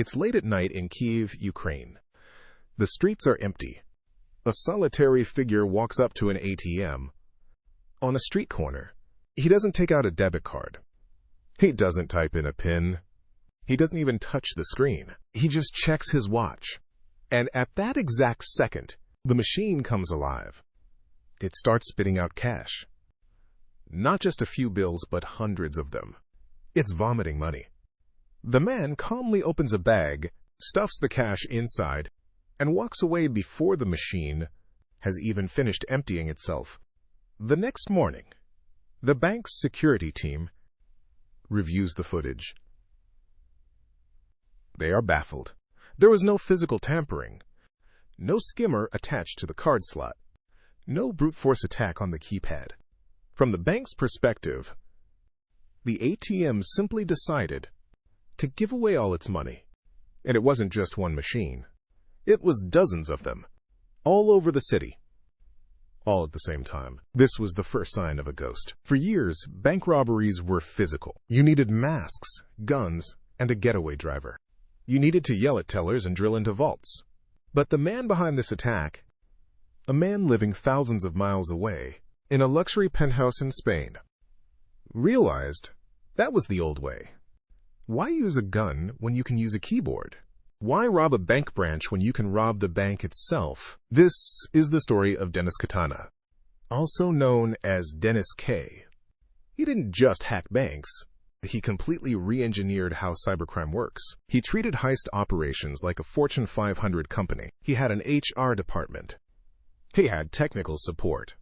It's late at night in Kyiv, Ukraine. The streets are empty. A solitary figure walks up to an ATM on a street corner. He doesn't take out a debit card. He doesn't type in a PIN. He doesn't even touch the screen. He just checks his watch. And at that exact second, the machine comes alive. It starts spitting out cash. Not just a few bills, but hundreds of them. It's vomiting money. The man calmly opens a bag, stuffs the cash inside, and walks away before the machine has even finished emptying itself. The next morning, the bank's security team reviews the footage. They are baffled. There was no physical tampering, no skimmer attached to the card slot, no brute force attack on the keypad. From the bank's perspective, the ATM simply decided to give away all its money. And it wasn't just one machine. It was dozens of them, all over the city, all at the same time. This was the first sign of a ghost. For years, bank robberies were physical. You needed masks, guns, and a getaway driver. You needed to yell at tellers and drill into vaults. But the man behind this attack, a man living thousands of miles away, in a luxury penthouse in Spain, realized that was the old way. Why use a gun when you can use a keyboard? Why rob a bank branch when you can rob the bank itself? This is the story of Dennis Katana, also known as Dennis K. He didn't just hack banks. He completely re-engineered how cybercrime works. He treated heist operations like a Fortune 500 company. He had an HR department. He had technical support.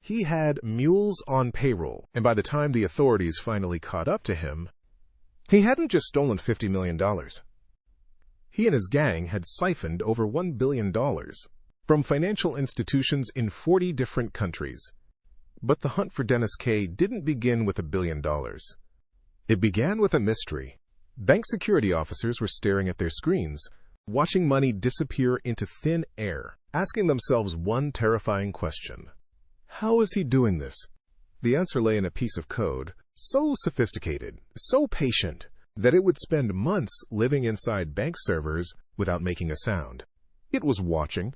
He had mules on payroll. And by the time the authorities finally caught up to him, he hadn't just stolen $50 million. He and his gang had siphoned over $1 billion from financial institutions in 40 different countries. But the hunt for Dennis K. didn't begin with $1 billion. It began with a mystery. Bank security officers were staring at their screens, watching money disappear into thin air, asking themselves one terrifying question. How is he doing this? The answer lay in a piece of code, so sophisticated, so patient, that it would spend months living inside bank servers without making a sound. It was watching,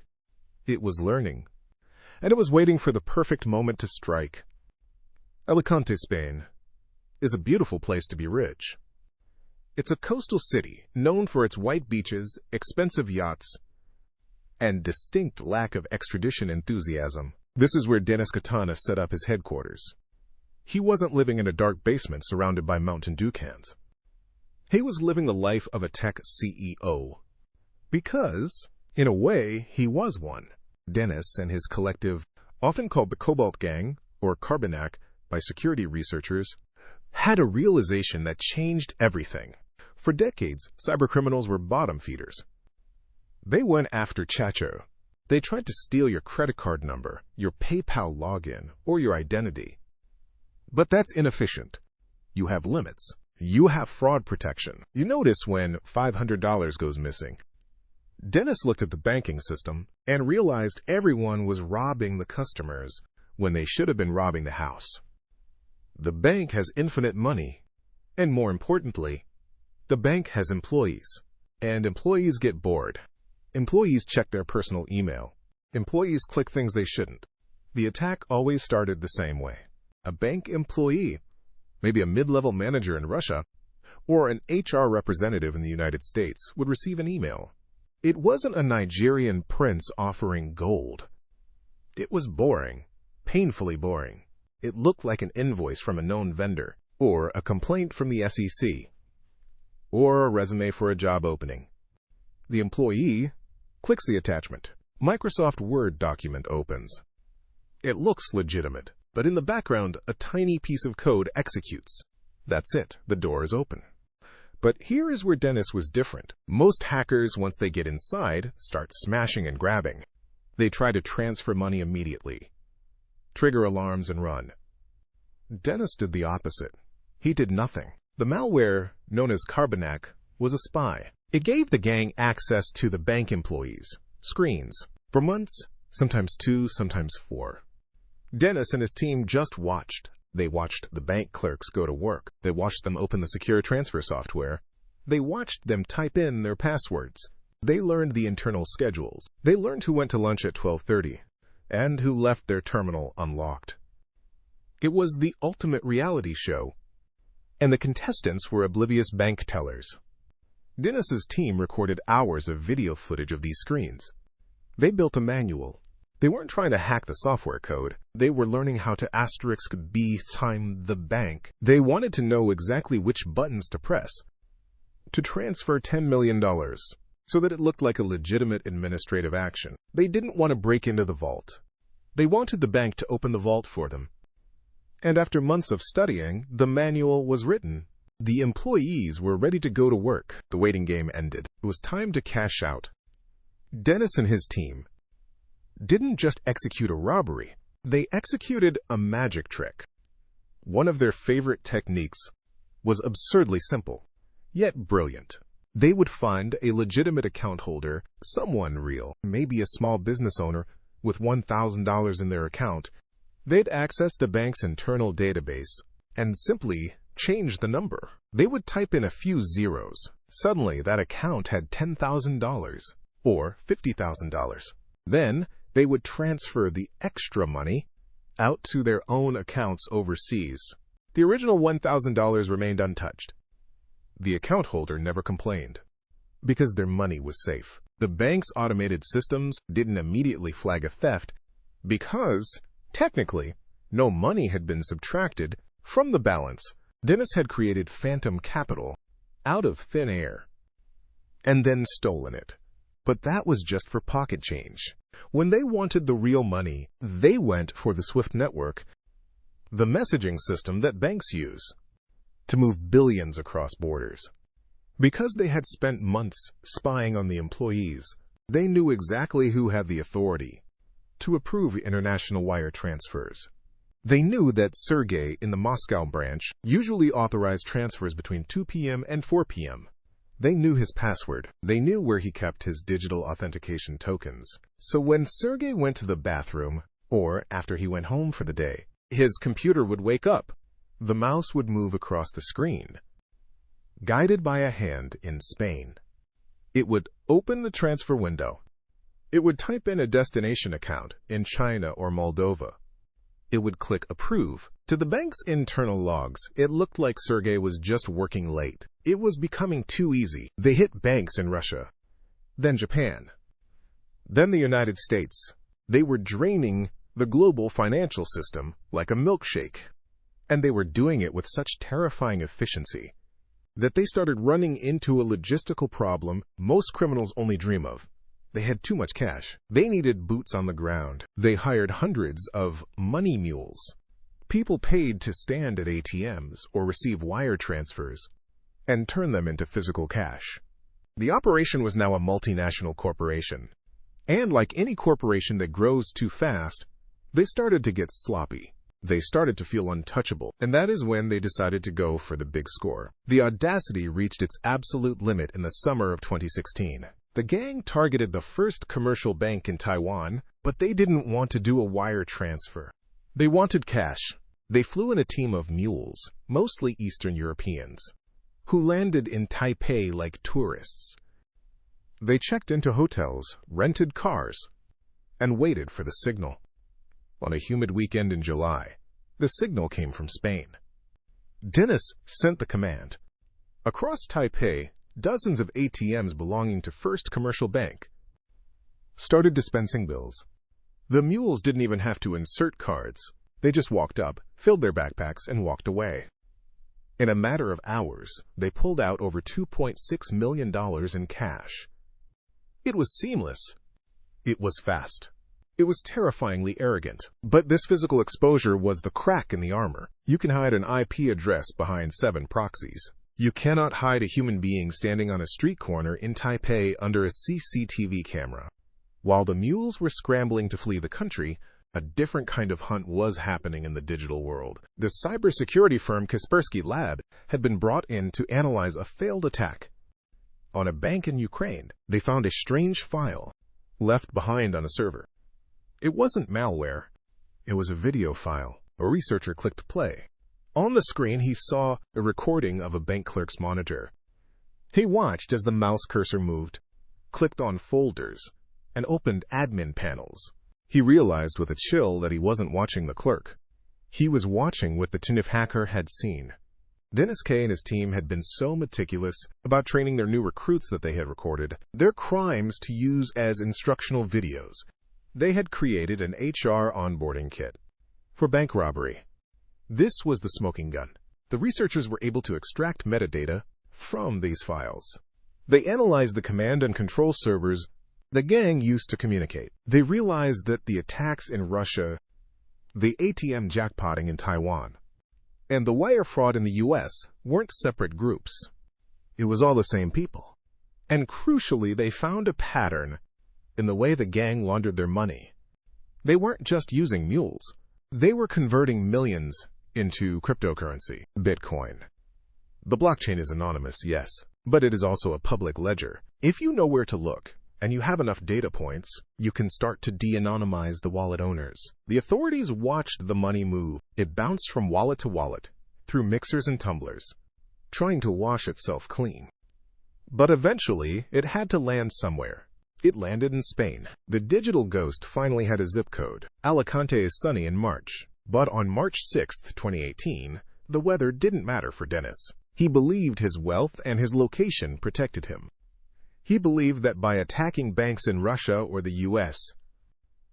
it was learning, and it was waiting for the perfect moment to strike. Alicante, Spain, is a beautiful place to be rich. It's a coastal city known for its white beaches, expensive yachts, and distinct lack of extradition enthusiasm. This is where Dennis Katana set up his headquarters. He wasn't living in a dark basement surrounded by Mountain Dew cans. He was living the life of a tech CEO. Because, in a way, he was one. Dennis and his collective, often called the Cobalt Gang, or Carbonac, by security researchers, had a realization that changed everything. For decades, cybercriminals were bottom feeders. They went after Chacho. They tried to steal your credit card number, your PayPal login, or your identity. But that's inefficient. You have limits. You have fraud protection. You notice when $500 goes missing. Dennis looked at the banking system and realized everyone was robbing the customers when they should have been robbing the house. The bank has infinite money, and more importantly, the bank has employees, and employees get bored. Employees check their personal email. Employees click things they shouldn't. The attack always started the same way. A bank employee, maybe a mid-level manager in Russia, or an HR representative in the United States, would receive an email. It wasn't a Nigerian prince offering gold. It was boring, painfully boring. It looked like an invoice from a known vendor, or a complaint from the SEC, or a resume for a job opening. The employee clicks the attachment. Microsoft Word document opens. It looks legitimate, but in the background, a tiny piece of code executes. That's it. The door is open. But here is where Dennis was different. Most hackers, once they get inside, start smashing and grabbing. They try to transfer money immediately, trigger alarms, and run. Dennis did the opposite. He did nothing. The malware, known as Carbonac, was a spy. It gave the gang access to the bank employees' screens for months, sometimes 2, sometimes 4. Dennis and his team just watched. They watched the bank clerks go to work. They watched them open the secure transfer software. They watched them type in their passwords. They learned the internal schedules. They learned who went to lunch at 12:30 and who left their terminal unlocked. It was the ultimate reality show, and the contestants were oblivious bank tellers. Dennis's team recorded hours of video footage of these screens. They built a manual. They weren't trying to hack the software code. They were learning how to *B time the bank. They wanted to know exactly which buttons to press to transfer $10 million so that it looked like a legitimate administrative action. They didn't want to break into the vault. They wanted the bank to open the vault for them. And after months of studying, the manual was written. The employees were ready to go to work. The waiting game ended. It was time to cash out. Dennis and his team didn't just execute a robbery. They executed a magic trick. One of their favorite techniques was absurdly simple, yet brilliant. They would find a legitimate account holder, someone real, maybe a small business owner with $1,000 in their account. They'd access the bank's internal database and simply change the number. They would type in a few zeros. Suddenly, that account had $10,000 or $50,000. Then, they would transfer the extra money out to their own accounts overseas. The original $1,000 remained untouched. The account holder never complained because their money was safe. The bank's automated systems didn't immediately flag a theft because, technically, no money had been subtracted from the balance. Dennis had created phantom capital out of thin air and then stolen it. But that was just for pocket change. When they wanted the real money, they went for the SWIFT network, the messaging system that banks use to move billions across borders. Because they had spent months spying on the employees, they knew exactly who had the authority to approve international wire transfers. They knew that Sergey in the Moscow branch usually authorized transfers between 2 p.m. and 4 p.m. They knew his password. They knew where he kept his digital authentication tokens. So when Sergey went to the bathroom, or after he went home for the day, his computer would wake up. The mouse would move across the screen, guided by a hand in Spain. It would open the transfer window. It would type in a destination account in China or Moldova. It would click Approve. To the bank's internal logs, it looked like Sergey was just working late. It was becoming too easy. They hit banks in Russia, then Japan, then the United States. They were draining the global financial system like a milkshake. And they were doing it with such terrifying efficiency that they started running into a logistical problem most criminals only dream of. They had too much cash. They needed boots on the ground. They hired hundreds of money mules, people paid to stand at ATMs or receive wire transfers and turn them into physical cash. The operation was now a multinational corporation. And like any corporation that grows too fast, they started to get sloppy. They started to feel untouchable, and that is when they decided to go for the big score. The audacity reached its absolute limit in the summer of 2016. The gang targeted the first commercial bank in Taiwan, but they didn't want to do a wire transfer. They wanted cash. They flew in a team of mules, mostly Eastern Europeans, who landed in Taipei like tourists. They checked into hotels, rented cars, and waited for the signal. On a humid weekend in July, the signal came from Spain. Dennis sent the command. Across Taipei, dozens of ATMs belonging to First Commercial Bank started dispensing bills. The mules didn't even have to insert cards. They just walked up, filled their backpacks, and walked away. In a matter of hours, they pulled out over $2.6 million in cash. It was seamless. It was fast. It was terrifyingly arrogant. But this physical exposure was the crack in the armor. You can hide an IP address behind 7 proxies. You cannot hide a human being standing on a street corner in Taipei under a CCTV camera. While the mules were scrambling to flee the country, a different kind of hunt was happening in the digital world. The cybersecurity firm Kaspersky Lab had been brought in to analyze a failed attack on a bank in Ukraine. They found a strange file left behind on a server. It wasn't malware. It was a video file. A researcher clicked play. On the screen, he saw a recording of a bank clerk's monitor. He watched as the mouse cursor moved, clicked on folders, and opened admin panels. He realized with a chill that he wasn't watching the clerk. He was watching what the TNIF hacker had seen. Dennis K. and his team had been so meticulous about training their new recruits that they had recorded their crimes to use as instructional videos. They had created an HR onboarding kit for bank robbery. This was the smoking gun. The researchers were able to extract metadata from these files. They analyzed the command and control servers the gang used to communicate. They realized that the attacks in Russia, the ATM jackpotting in Taiwan, and the wire fraud in the US weren't separate groups. It was all the same people. And crucially, they found a pattern in the way the gang laundered their money. They weren't just using mules. They were converting millions into cryptocurrency, Bitcoin. The blockchain is anonymous, yes, but it is also a public ledger. If you know where to look, and you have enough data points, you can start to de-anonymize the wallet owners. The authorities watched the money move. It bounced from wallet to wallet, through mixers and tumblers, trying to wash itself clean. But eventually, it had to land somewhere. It landed in Spain. The digital ghost finally had a zip code. Alicante is sunny in March. But on March 6, 2018, the weather didn't matter for Dennis. He believed his wealth and his location protected him. He believed that by attacking banks in Russia or the US,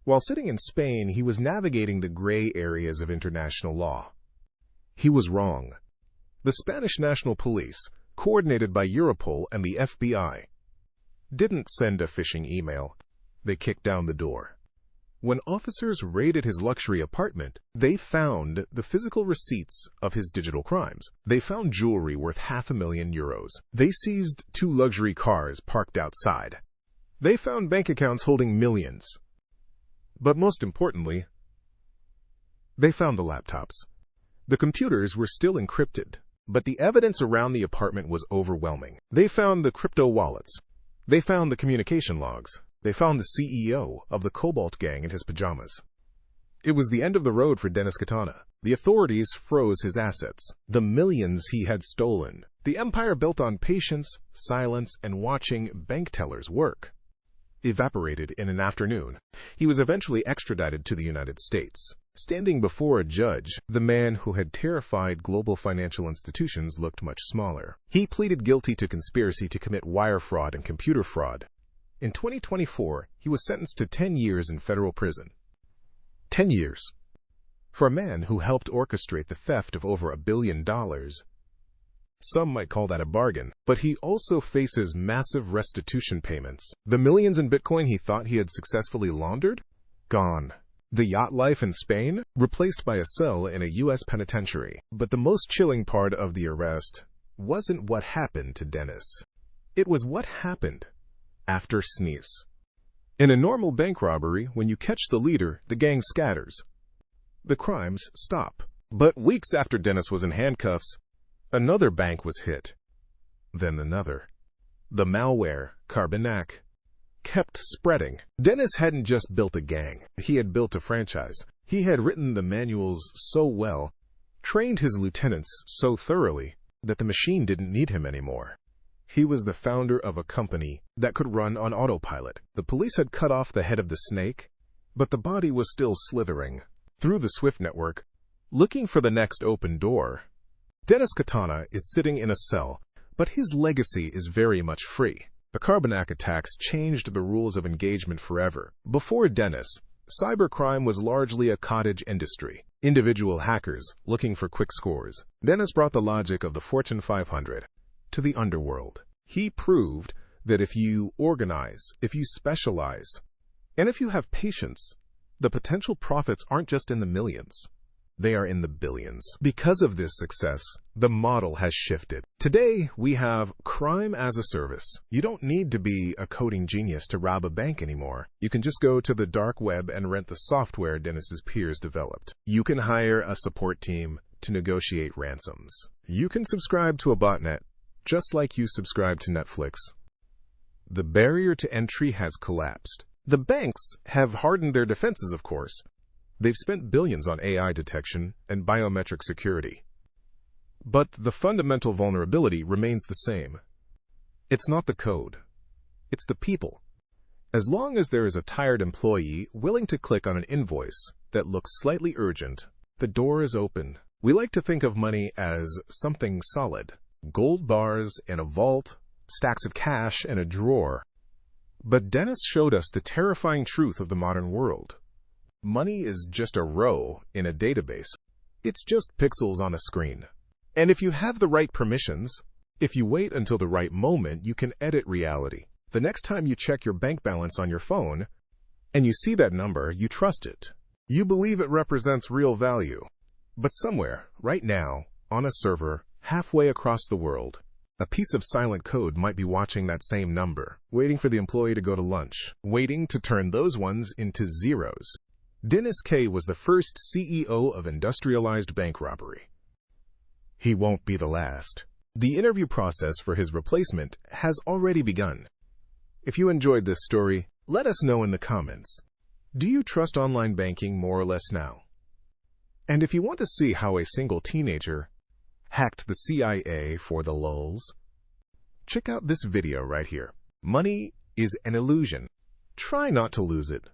while sitting in Spain, he was navigating the gray areas of international law. He was wrong. The Spanish National Police, coordinated by Europol and the FBI, didn't send a phishing email. They kicked down the door. When officers raided his luxury apartment, they found the physical receipts of his digital crimes. They found jewelry worth €500,000. They seized 2 luxury cars parked outside. They found bank accounts holding millions. But most importantly, they found the laptops. The computers were still encrypted, but the evidence around the apartment was overwhelming. They found the crypto wallets. They found the communication logs. They found the CEO of the Cobalt Gang in his pajamas. It was the end of the road for Dennis Katana. The authorities froze his assets, the millions he had stolen. The empire built on patience, silence, and watching bank tellers work evaporated in an afternoon. He was eventually extradited to the United States. Standing before a judge, the man who had terrified global financial institutions looked much smaller. He pleaded guilty to conspiracy to commit wire fraud and computer fraud. In 2024, he was sentenced to 10 years in federal prison. 10 years. For a man who helped orchestrate the theft of over $1 billion. Some might call that a bargain, but he also faces massive restitution payments. The millions in Bitcoin he thought he had successfully laundered? Gone. The yacht life in Spain? Replaced by a cell in a U.S. penitentiary. But the most chilling part of the arrest wasn't what happened to Dennis. It was what happened after sneeze. In a normal bank robbery, when you catch the leader, the gang scatters. The crimes stop. But weeks after Dennis was in handcuffs, another bank was hit. Then another. The malware, Carbonac, kept spreading. Dennis hadn't just built a gang. He had built a franchise. He had written the manuals so well, trained his lieutenants so thoroughly, that the machine didn't need him anymore. He was the founder of a company that could run on autopilot. The police had cut off the head of the snake, but the body was still slithering through the Swift network, looking for the next open door. Dennis Katana is sitting in a cell, but his legacy is very much free. The Carbonac attacks changed the rules of engagement forever. Before Dennis, cybercrime was largely a cottage industry. Individual hackers looking for quick scores. Dennis brought the logic of the Fortune 500 to the underworld. He proved that if you organize, if you specialize, and if you have patience, the potential profits aren't just in the millions. They are in the billions. Because of this success, the model has shifted. Today, we have crime as a service. You don't need to be a coding genius to rob a bank anymore. You can just go to the dark web and rent the software Dennis's peers developed. You can hire a support team to negotiate ransoms. You can subscribe to a botnet, just like you subscribe to Netflix. The barrier to entry has collapsed. The banks have hardened their defenses, of course. They've spent billions on AI detection and biometric security. But the fundamental vulnerability remains the same. It's not the code. It's the people. As long as there is a tired employee willing to click on an invoice that looks slightly urgent, the door is open. We like to think of money as something solid. Gold bars in a vault, stacks of cash in a drawer. But Dennis showed us the terrifying truth of the modern world. Money is just a row in a database. It's just pixels on a screen. And if you have the right permissions, if you wait until the right moment, you can edit reality. The next time you check your bank balance on your phone, and you see that number, you trust it. You believe it represents real value. But somewhere, right now, on a server, halfway across the world, a piece of silent code might be watching that same number, waiting for the employee to go to lunch, waiting to turn those ones into zeros. Dennis K. was the first CEO of industrialized bank robbery. He won't be the last. The interview process for his replacement has already begun. If you enjoyed this story, let us know in the comments. Do you trust online banking more or less now? And if you want to see how a single teenager hacked the CIA for the lulz, check out this video right here. Money is an illusion. Try not to lose it.